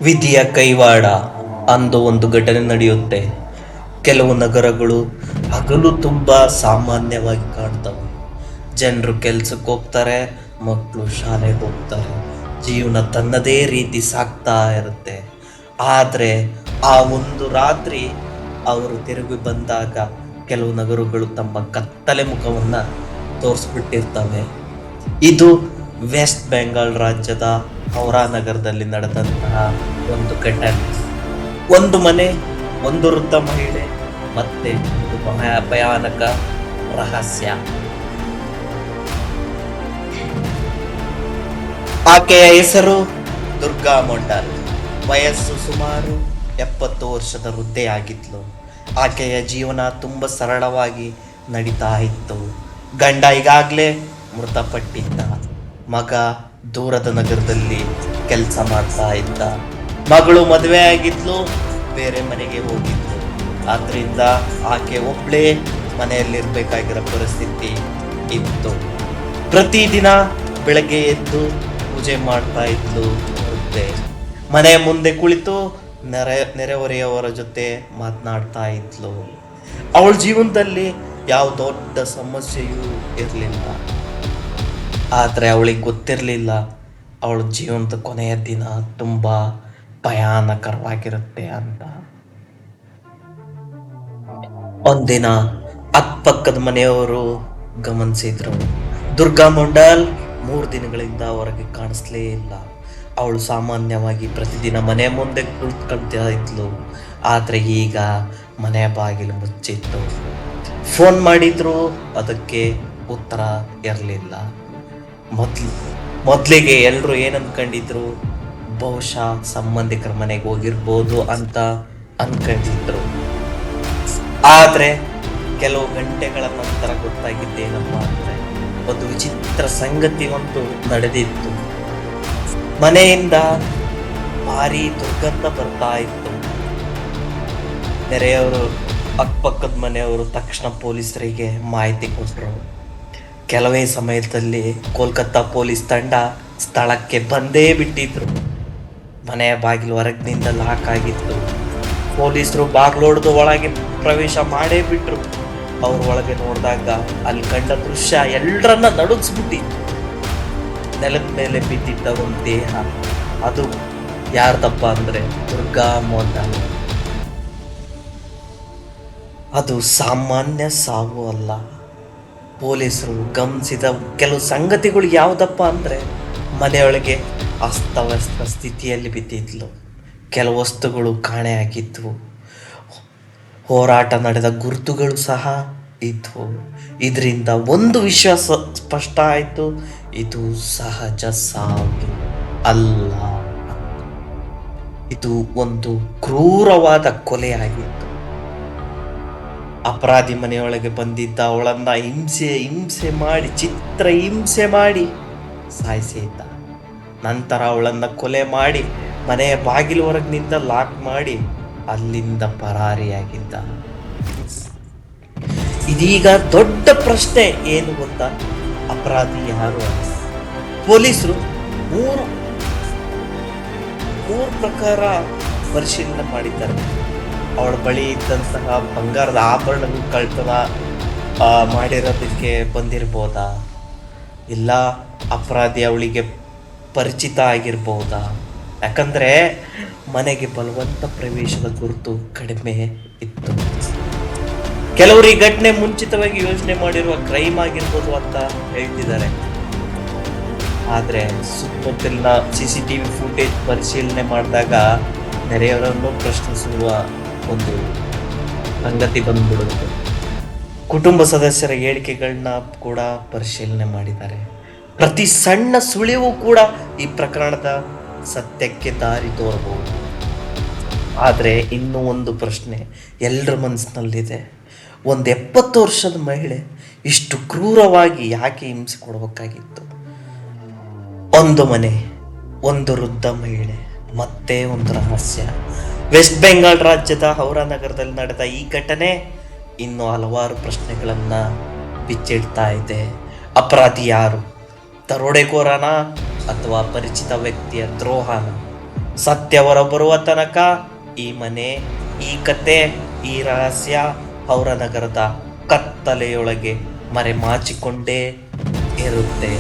ವಿಧಿಯ ಕೈವಾಡ ಅಂದು ಒಂದು ಘಟನೆ ನಡೆಯುತ್ತೆ. ಕೆಲವು ನಗರಗಳು ಹಗಲು ತುಂಬ ಸಾಮಾನ್ಯವಾಗಿ ಕಾಣ್ತವೆ. ಜನರು ಕೆಲ್ಸಕ್ಕೆ ಹೋಗ್ತಾರೆ, ಮಕ್ಕಳು ಶಾಲೆಗೆ ಹೋಗ್ತಾರೆ, ಜೀವನ ತನ್ನದೇ ರೀತಿ ಸಾಗ್ತಾ ಇರುತ್ತೆ. ಆದರೆ ಆ ಒಂದು ರಾತ್ರಿ ಅವರು ತಿರುಗಿ ಬಂದಾಗ ಕೆಲವು ನಗರಗಳು ತಮ್ಮ ಕತ್ತಲೆ ಮುಖವನ್ನ ತೋರಿಸ್ಬಿಟ್ಟಿರ್ತವೆ. ಇದು ವೆಸ್ಟ್ ಬೆಂಗಾಲ್ ರಾಜ್ಯದ ಹೌರಾ ನಗರದಲ್ಲಿ ನಡೆದಂತಹ ಒಂದು ಘಟನೆ. ಒಂದು ಮನೆ, ಒಂದು ವೃದ್ಧ ಮಹಿಳೆ, ಮತ್ತೆ ಒಂದು ಭಯಾನಕ ರಹಸ್ಯ. ಆಕೆಯ ಹೆಸರು ದುರ್ಗಾ ಮೊಂಡಾಲ್. ವಯಸ್ಸು ಸುಮಾರು 70 ವರ್ಷದ ವೃದ್ಧೆಯಾಗಿದ್ಲು. ಆಕೆಯ ಜೀವನ ತುಂಬ ಸರಳವಾಗಿ ನಡೀತಾ ಇತ್ತು. ಗಂಡ ಈಗಾಗಲೇ ಮೃತಪಟ್ಟಿದ್ದ. ಮಗ ದೂರದ ನಗರದಲ್ಲಿ ಕೆಲಸ ಮಾಡ್ತಾ ಇದ್ದ. ಮಗಳು ಮದುವೆ ಆಗಿದ್ಲು, ಬೇರೆ ಮನೆಗೆ ಹೋಗಿದ್ಲು. ಆದ್ರಿಂದ ಆಕೆ ಒಬ್ಳೇ ಮನೆಯಲ್ಲಿರ್ಬೇಕಾಗಿರೋ ಪರಿಸ್ಥಿತಿ ಇತ್ತು. ಪ್ರತಿದಿನ ಬೆಳಗ್ಗೆ ಎದ್ದು ಪೂಜೆ ಮಾಡ್ತಾ ಇದ್ಲು ವೃದ್ಧೆ. ಮನೆಯ ಮುಂದೆ ಕುಳಿತು ನೆರೆಹೊರೆಯವರ ಜೊತೆ ಮಾತನಾಡ್ತಾ ಇದ್ಲು. ಅವಳ ಜೀವನದಲ್ಲಿ ಯಾವ ದೊಡ್ಡ ಸಮಸ್ಯೆಯೂ ಇರಲಿಲ್ಲ. ಆದರೆ ಅವಳಿಗೆ ಗೊತ್ತಿರಲಿಲ್ಲ ಅವಳ ಜೀವನದ ಕೊನೆಯ ದಿನ ತುಂಬ ಭಯಾನಕರವಾಗಿರುತ್ತೆ ಅಂತ. ಒಂದಿನ ಅಕ್ಕಪಕ್ಕದ ಮನೆಯವರು ಗಮನಿಸಿದ್ರು, ದುರ್ಗಾ ಮೊಂಡಾಲ್ 3 ದಿನಗಳಿಂದ ಹೊರಗೆ ಕಾಣಿಸ್ಲೇ ಇಲ್ಲ. ಅವಳು ಸಾಮಾನ್ಯವಾಗಿ ಪ್ರತಿದಿನ ಮನೆ ಮುಂದೆ ಕುಳಿತುಕೊಳ್ತಾ ಇದ್ಲು. ಆದರೆ ಈಗ ಮನೆಯ ಬಾಗಿಲು ಮುಚ್ಚಿತ್ತು. ಫೋನ್ ಮಾಡಿದ್ರು, ಅದಕ್ಕೆ ಉತ್ತರ ಇರಲಿಲ್ಲ. ಮೊದಲಿಗೆ ಎಲ್ಲರೂ ಏನಂದ್ಕೊಂಡಿದ್ರು, ಬಹುಶಃ ಸಂಬಂಧಿಕರ ಮನೆಗೆ ಹೋಗಿರ್ಬೋದು ಅಂತ ಅನ್ಕೊಂಡಿದ್ರು. ಆದರೆ ಕೆಲವು ಗಂಟೆಗಳ ನಂತರ ಗೊತ್ತಾಗಿದ್ದೇನಪ್ಪ ಅಂದ್ರೆ, ಒಂದು ವಿಚಿತ್ರ ಸಂಗತಿ ಒಂದು ನಡೆದಿತ್ತು. ಮನೆಯಿಂದ ಭಾರಿ ದುರ್ಗಂಧ ಬರ್ತಾ ಇತ್ತು. ನೆರೆಯವರು, ಅಕ್ಕಪಕ್ಕದ ಮನೆಯವರು ತಕ್ಷಣ ಪೊಲೀಸರಿಗೆ ಮಾಹಿತಿ ಕೊಟ್ಟರು. ಕೆಲವೇ ಸಮಯದಲ್ಲಿ ಕೋಲ್ಕತ್ತಾ ಪೊಲೀಸ್ ತಂಡ ಸ್ಥಳಕ್ಕೆ ಬಂದೇ ಬಿಟ್ಟಿದ್ರು. ಮನೆಯ ಬಾಗಿಲು ಹೊರಗಿನಿಂದ ಲಾಕ್ ಆಗಿತ್ತು. ಪೊಲೀಸರು ಬಾಗಿಲೊಡೆದು ಒಳಗೆ ಪ್ರವೇಶ ಮಾಡೇ ಬಿಟ್ರು. ಅವ್ರ ಒಳಗೆ ನೋಡಿದಾಗ ಅಲ್ಲಿ ಕಂಡ ದೃಶ್ಯ ಎಲ್ಲರನ್ನ ನಡುಗಿಸ್ಬಿಟ್ಟಿತ್ತು. ನೆಲದ ಮೇಲೆ ಬಿದ್ದಿದ್ದ ಒಂದು ದೇಹ, ಅದು ಯಾರ್ದಪ್ಪ ಅಂದ್ರೆ ದುರ್ಗಾ ಮೊಂಡಾಲ್. ಅದು ಸಾಮಾನ್ಯ ಸಾವು ಅಲ್ಲ. ಪೊಲೀಸರು ಗಮನಿಸಿದ ಕೆಲವು ಸಂಗತಿಗಳು ಯಾವುದಪ್ಪ ಅಂದ್ರೆ, ಮನೆಯೊಳಗೆ ಅಸ್ತವ್ಯಸ್ತ ಸ್ಥಿತಿಯಲ್ಲಿ ಬಿದ್ದಿದ್ಲು. ಕೆಲವು ವಸ್ತುಗಳು ಕಾಣೆಯಾಗಿದ್ವು. ಹೋರಾಟ ನಡೆದ ಗುರುತುಗಳು ಸಹ ಇದ್ವು. ಇದರಿಂದ ಒಂದು ವಿಷಯ ಸ್ಪಷ್ಟ ಆಯಿತು, ಇದು ಸಹಜ ಸಾವು ಅಲ್ಲ, ಇದು ಒಂದು ಕ್ರೂರವಾದ ಕೊಲೆಯಾಗಿತ್ತು. ಅಪರಾಧಿ ಮನೆಯೊಳಗೆ ಬಂದಿದ್ದ ಅವಳನ್ನ ಹಿಂಸೆ ಮಾಡಿ, ಚಿತ್ರ ಹಿಂಸೆ ಮಾಡಿ ಸಾಯಿಸಿದ್ದ. ನಂತರ ಅವಳನ್ನ ಕೊಲೆ ಮಾಡಿ ಮನೆಯ ಬಾಗಿಲು ಹೊರಗಿನಿಂದ ಲಾಕ್ ಮಾಡಿ ಅಲ್ಲಿಂದ ಪರಾರಿಯಾಗಿದ್ದ. ಇದೀಗ ದೊಡ್ಡ ಪ್ರಶ್ನೆ ಏನು ಗೊತ್ತಾ, ಅಪರಾಧಿ ಯಾರು? ಪೊಲೀಸರು ಮೂರು ಪ್ರಕಾರ ಪರಿಶೀಲನೆ ಮಾಡಿದ್ದಾರೆ. ಅವಳ ಬಳಿ ಇದ್ದಂತಹ ಬಂಗಾರದ ಆಭರಣಗಳು ಕಳ್ತನ ಮಾಡಿರೋದಕ್ಕೆ ಬಂದಿರ್ಬೋದಾ, ಇಲ್ಲ ಅಪರಾಧಿ ಅವಳಿಗೆ ಪರಿಚಿತ ಆಗಿರ್ಬೋದಾ? ಯಾಕಂದ್ರೆ ಮನೆಗೆ ಬಲವಂತ ಪ್ರವೇಶದ ಗುರುತು ಕಡಿಮೆ ಇತ್ತು. ಕೆಲವರು ಈ ಘಟನೆ ಮುಂಚಿತವಾಗಿ ಯೋಚನೆ ಮಾಡಿರುವ ಕ್ರೈಮ್ ಆಗಿರ್ಬೋದು ಅಂತ ಹೇಳ್ತಿದ್ದಾರೆ. ಆದ್ರೆ ಸುತ್ತಮುತ್ತಲಿನ CCTV ಫುಟೇಜ್ ಪರಿಶೀಲನೆ ಮಾಡಿದಾಗ ನೆರೆಯವರನ್ನು ಪ್ರಶ್ನಿಸುವ ಒಂದು ಸಂಗತಿ ಬಂದ್ಬಿಡುತ್ತೆ. ಕುಟುಂಬ ಸದಸ್ಯರ ಹೇಳಿಕೆಗಳನ್ನ ಕೂಡ ಪರಿಶೀಲನೆ ಮಾಡಿದ್ದಾರೆ. ಪ್ರತಿ ಸಣ್ಣ ಸುಳಿವು ಕೂಡ ಈ ಪ್ರಕರಣದ ಸತ್ಯಕ್ಕೆ ದಾರಿ ತೋರಬಹುದು. ಆದರೆ ಇನ್ನೂ ಒಂದು ಪ್ರಶ್ನೆ ಎಲ್ಲರ ಮನಸ್ಸಿನಲ್ಲಿದೆ. ಒಂದು 70 ವರ್ಷದ ಮಹಿಳೆ ಇಷ್ಟು ಕ್ರೂರವಾಗಿ ಯಾಕೆ ಹಿಂಸೆ ಕೊಡಬೇಕಾಗಿತ್ತು? ಒಂದು ಮನೆ, ಒಂದು ವೃದ್ಧ ಮಹಿಳೆ, ಮತ್ತೆ ಒಂದು ರಹಸ್ಯ. ವೆಸ್ಟ್ ಬೆಂಗಾಲ್ ರಾಜ್ಯದ ಹೌರಾ ನಗರದಲ್ಲಿ ನಡೆದ ಈ ಘಟನೆ ಇನ್ನು ಹಲವಾರು ಪ್ರಶ್ನೆಗಳನ್ನ ಬಿಚ್ಚಿಡ್ತಾ ಇದೆ. ಅಪರಾಧಿ ಯಾರು? ದರೋಡೆಕೋರನ ಅಥವಾ ಪರಿಚಿತ ವ್ಯಕ್ತಿಯ ದ್ರೋಹನ? ಸತ್ಯ ಹೊರಬರುವ ತನಕ ಈ ಮನೆ, ಈ ಕತೆ, ಈ ರಹಸ್ಯ ಅವರ ನಗರದ ಕತ್ತಲೆಯೊಳಗೆ ಮರೆಮಾಚಿಕೊಂಡೇ ಇರುತ್ತೆ.